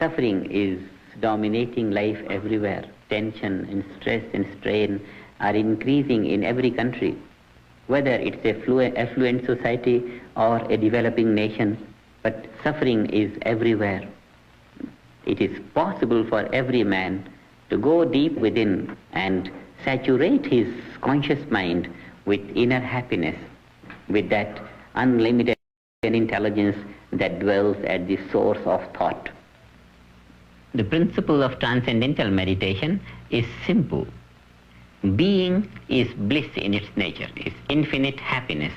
Suffering is dominating life everywhere. Tension and stress and strain are increasing in every country, whether it's a affluent society or a developing nation, but suffering is everywhere. It is possible for every man to go deep within and saturate his conscious mind with inner happiness, with that unlimited intelligence that dwells at the source of thought. The principle of transcendental meditation is simple. Being is bliss in its nature, is infinite happiness.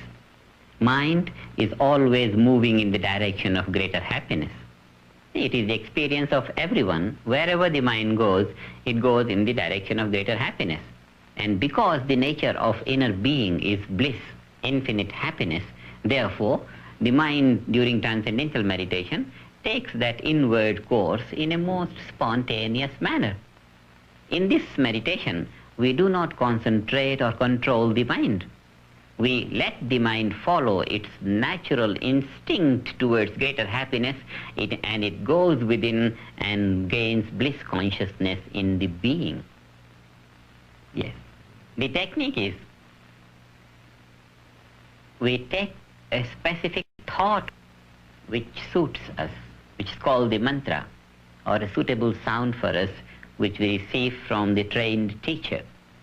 Mind is always moving in the direction of greater happiness. It is the experience of everyone. Wherever the mind goes, it goes in the direction of greater happiness. And because the nature of inner being is bliss, infinite happiness, therefore, the mind during transcendental meditation takes that inward course in a most spontaneous manner. In this meditation, we do not concentrate or control the mind. We let the mind follow its natural instinct towards greater happiness, and it goes within and gains bliss consciousness in the being. Yes. The technique is, we take a specific thought which suits us, which is called the mantra, or a suitable sound for us, which we receive from the trained teacher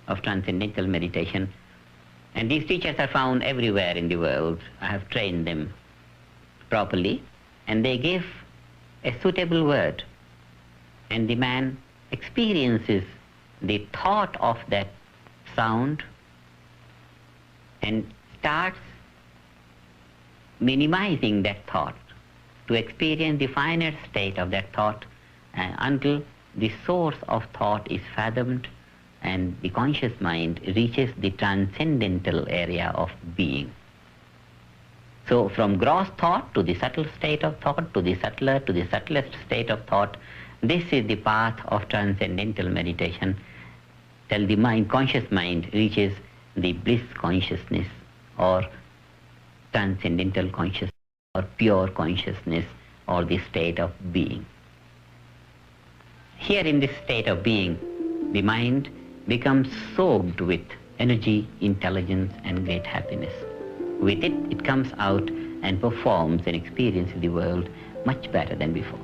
of transcendental meditation. And these teachers are found everywhere in the world. I have trained them properly, and they give a suitable word, and the man experiences the thought of that sound and starts minimizing that thought to experience the finer state of that thought until the source of thought is fathomed and the conscious mind reaches the transcendental area of being. So from gross thought to the subtle state of thought, to the subtler, to the subtlest state of thought, this is the path of transcendental meditation till the mind, conscious mind, reaches the bliss consciousness or transcendental consciousness or pure consciousness or the state of being. Here in this state of being, the mind becomes soaked with energy, intelligence and great happiness. With it, it comes out and performs and experiences the world much better than before.